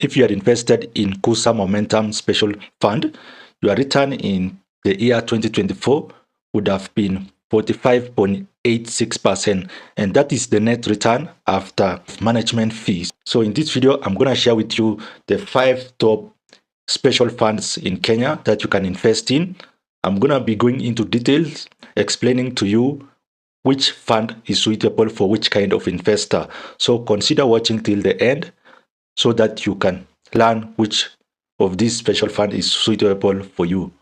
if you are invested in Kuza Momentum Special Fund, your return in the year 2024 would have been 45.86%, and that is the net return after management fees. So in this video, I'm going to share with you the 5 top special funds in Kenya that you can invest in. I'm going to be going into details, explaining to you which fund is suitable for which kind of investor. So consider watching till the end so that you can learn which of these special fund is suitable for you.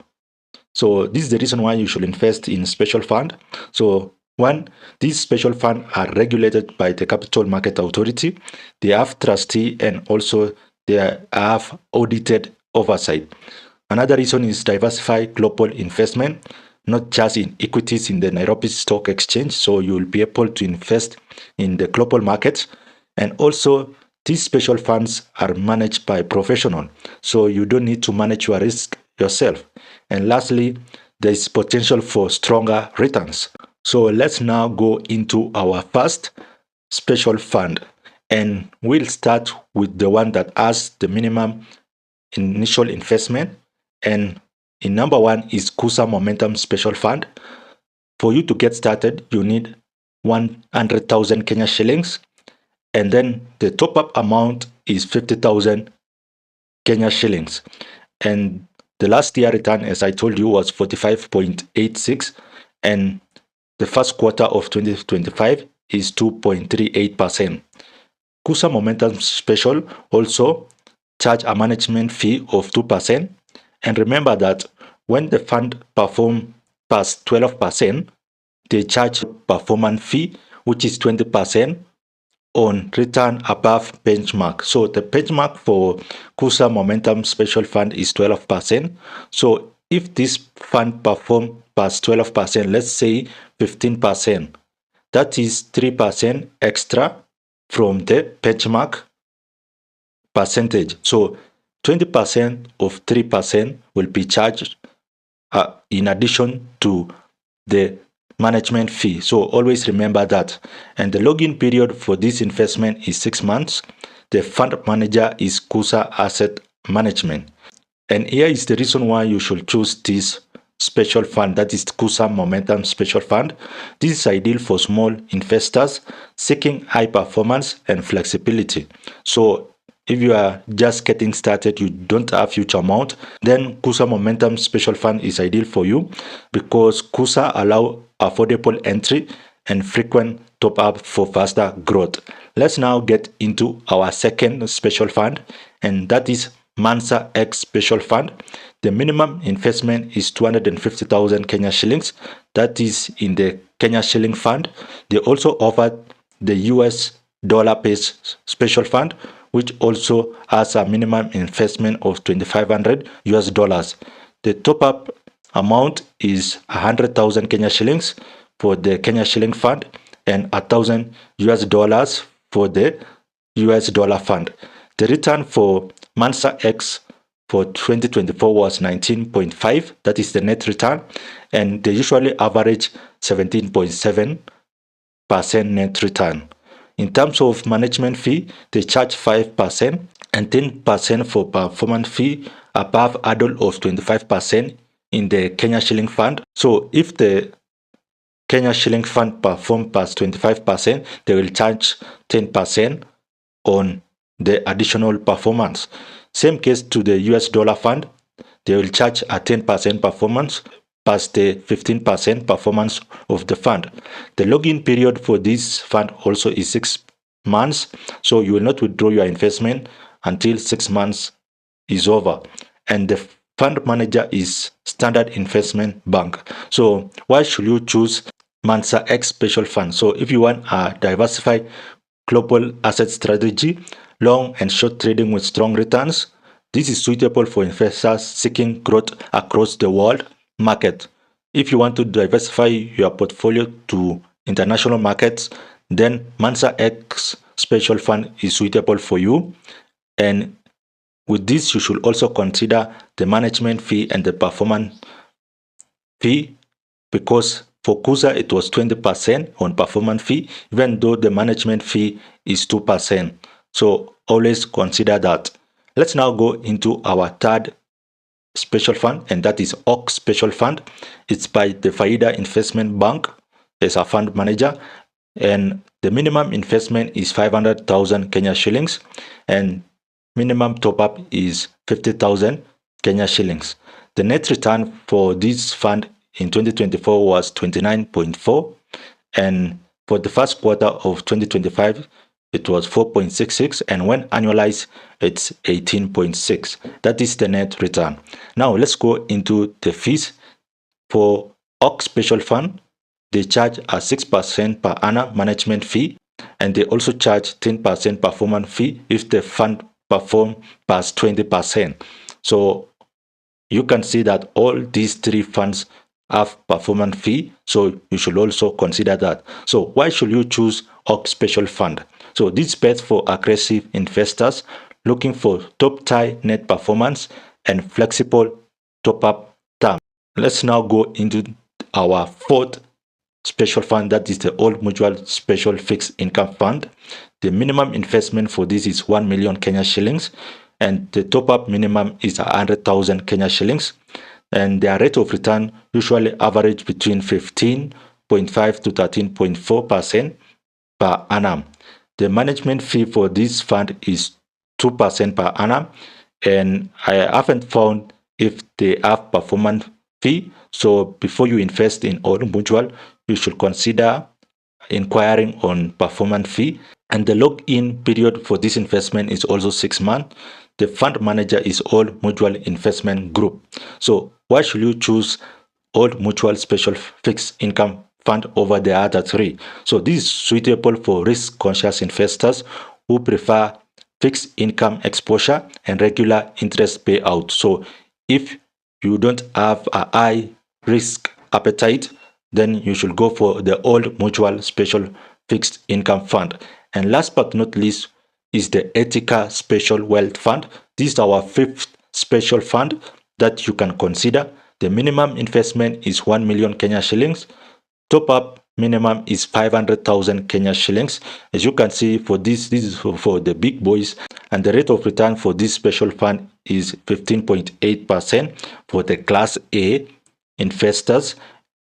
So this is the reason why you should invest in special fund. So one, these special funds are regulated by the Capital Market Authority. They have trustee and also they have audited oversight. Another reason is diversify global investment, not just in equities in the Nairobi Stock Exchange. So you will be able to invest in the global markets. And also these special funds are managed by professionals. So you don't need to manage your risk yourself. And lastly, there is potential for stronger returns. So let's now go into our first special fund. And we'll start with the one that has the minimum initial investment. And in number one is Kuza Momentum Special Fund. For you to get started, you need 100,000 Kenya shillings. And then the top-up amount is 50,000 Kenya shillings. And the last year return, as I told you, was 45.86. And the first quarter of 2025 is 2.38%. Kuza Momentum Special also charge a management fee of 2%. And remember that when the fund performs past 12%, they charge performance fee, which is 20% on return above benchmark. So the benchmark for Kuza Momentum Special Fund is 12%. So if this fund performs past 12%, let's say 15%, that is 3% extra from the benchmark percentage. So 20% of 3% will be charged in addition to the management fee. So always remember that. And the login period for this investment is 6 months. The fund manager is Kuza Asset Management. And here is the reason why you should choose this special fund, that is Kuza Momentum Special Fund. This is ideal for small investors seeking high performance and flexibility. So if you are just getting started, you don't have huge amount, then Kuza Momentum Special Fund is ideal for you because Kuza allow affordable entry and frequent top up for faster growth. Let's now get into our second special fund, and that is Mansa X Special Fund. The minimum investment is 250,000 Kenya shillings. That is in the Kenya shilling fund. They also offer the US dollar-based special fund, which also has a minimum investment of 2,500 US dollars. The top-up amount is 100,000 Kenya shillings for the Kenya shilling fund and 1,000 US dollars for the US dollar fund. The return for Mansa X for 2024 was 19.5. That is the net return, and they usually average 17.7% net return. In terms of management fee, they charge 5% and 10% for performance fee above hurdle of 25% in the Kenya shilling fund. So if the Kenya shilling fund perform past 25%, they will charge 10% on the additional performance. Same case to the US dollar fund, they will charge a 10% performance past the 15% performance of the fund. The login period for this fund also is 6 months, so you will not withdraw your investment until 6 months is over. And the fund manager is Standard Investment Bank. So why should you choose Mansa X Special Fund? So if you want a diversified global asset strategy, long and short trading with strong returns, this is suitable for investors seeking growth across the world market. If you want to diversify your portfolio to international markets, then Mansa X Special Fund is suitable for you. And with this, you should also consider the management fee and the performance fee, because for Kuza it was 20% on performance fee, even though the management fee is 2%. So always consider that. Let's now go into our third special fund, and that is X Special Fund. It's by the Faida Investment Bank as a fund manager, and the minimum investment is 500,000 Kenya shillings, and minimum top up is 50,000 Kenya shillings. The net return for this fund in 2024 was 29.4, and for the first quarter of 2025 it was 4.66, and when annualized it's 18.6. That is the net return. Now let's go into the fees. For X Special Fund, they charge a 6% per annum management fee, and they also charge 10% performance fee if the fund perform past 20%. So you can see that all these three funds have performance fee, so you should also consider that. So why should you choose X Special Fund? So this is best for aggressive investors looking for top-tier net performance and flexible top-up term. Let's now go into our fourth special fund, that is the Old Mutual Special Fixed Income Fund. The minimum investment for this is 1 million Kenya shillings, and the top-up minimum is 100,000 Kenya shillings. And their rate of return usually average between 15.5 to 13.4% per annum. The management fee for this fund is 2% per annum, and I haven't found if they have performance fee. So before you invest in Old Mutual, you should consider inquiring on performance fee. And the lock-in period for this investment is also 6 months. The fund manager is Old Mutual Investment Group. So why should you choose Old Mutual Special Fixed Income Fund over the other three? So this is suitable for risk-conscious investors who prefer fixed income exposure and regular interest payout. So if you don't have a high risk appetite, then you should go for the Old Mutual Special Fixed Income Fund. And last but not least is the Etica Special Wealth Fund. This is our fifth special fund that you can consider. The minimum investment is 1 million Kenya shillings. Top up minimum is 500,000 Kenya shillings. As you can see, for this is for the big boys, and the rate of return for this special fund is 15.8% for the Class A investors,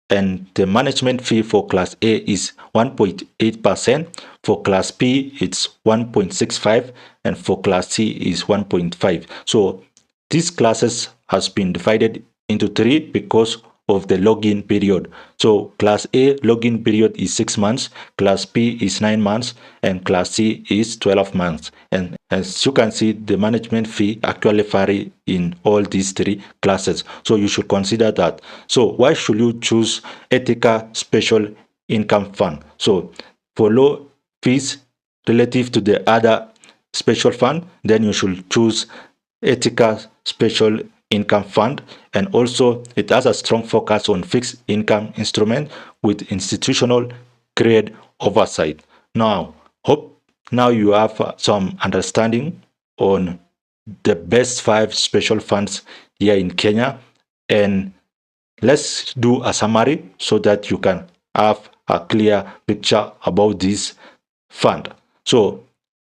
and the management fee for Class A is 1.8%. For Class B, it's 1.65%, and for Class C is 1.5%. So these classes has been divided into three because of the login period. So Class A login period is 6 months, Class B is 9 months, and Class C is 12 months. And as you can see, the management fee actually vary in all these three classes. So you should consider that. So why should you choose Etica Special Income Fund? So for low fees relative to the other special fund, then you should choose Etica Special Income Fund, and also it has a strong focus on fixed income instrument with institutional grade oversight. Now, hope now you have some understanding on the best 5 special funds here in Kenya, and let's do a summary so that you can have a clear picture about this fund. So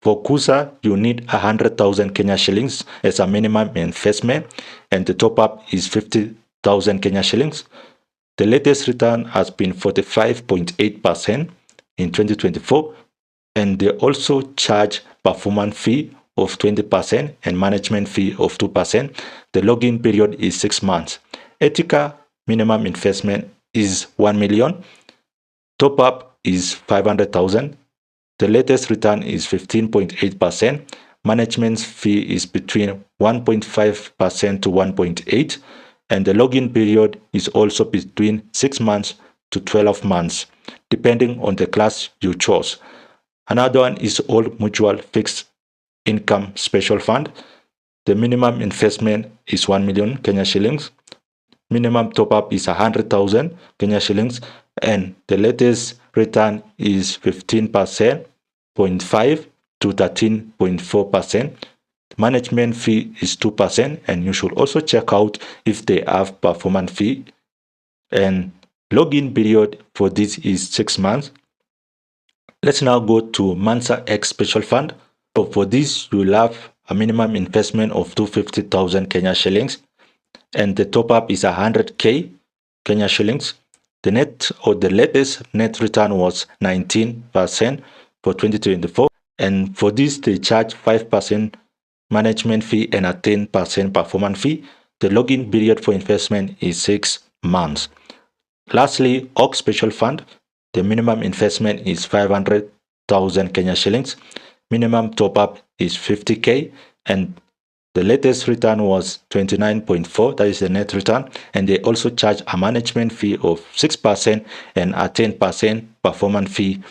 for Kuza, you need 100,000 Kenya shillings as a minimum investment, and the top up is 50,000 Kenya shillings. The latest return has been 45.8% in 2024, and they also charge performance fee of 20% and management fee of 2%. The login period is 6 months. Etica minimum investment is 1 million. Top up is 500,000. The latest return is 15.8%. Management fee is between 1.5% to 1.8%. And the login period is also between 6 months to 12 months, depending on the class you chose. Another one is Old Mutual Fixed Income Special Fund. The minimum investment is 1 million Kenya shillings. Minimum top-up is 100,000 Kenya shillings. And the latest return is 15.5% to 13.4%. Management fee is 2%, and you should also check out if they have performance fee. And login period for this is 6 months. Let's now go to Mansa X Special Fund. So for this, you will have a minimum investment of 250,000 Kenya shillings, and the top up is 100k Kenya shillings. The latest net return was 19% for 2024, and for this they charge 5% management fee and a 10% performance fee. The login period for investment is 6 months. Lastly, X Special Fund, the minimum investment is 500,000 Kenya shillings. Minimum top up is 50k, and the latest return was 29.4, that is the net return, and they also charge a management fee of 6% and a 10% performance fee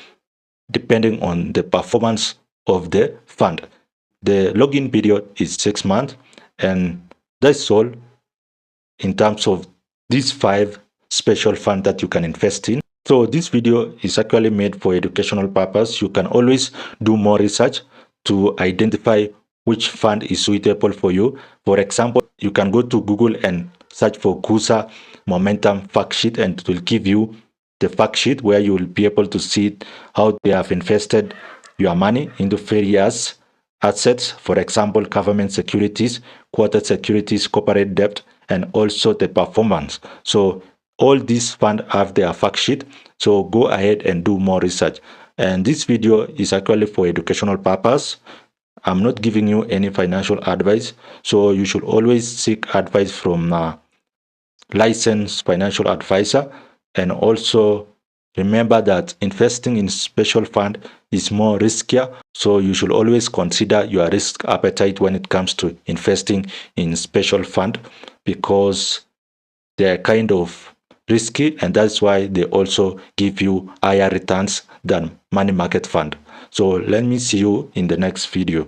depending on the performance of the fund. The login period is 6 months, and that's all in terms of these 5 special funds that you can invest in. So this video is actually made for educational purpose. You can always do more research to identify which fund is suitable for you. For example, you can go to Google and search for Kuza momentum fact sheet, and it will give you the fact sheet where you will be able to see how they have invested your money into various assets. For example, government securities, quoted securities, corporate debt, and also the performance. So all these funds have their fact sheet. So go ahead and do more research. And this video is actually for educational purpose. I'm not giving you any financial advice. So you should always seek advice from a licensed financial advisor. And also remember that investing in special fund is more riskier. So you should always consider your risk appetite when it comes to investing in special fund, because they're kind of risky, and that's why they also give you higher returns than money market fund. So let me see you in the next video.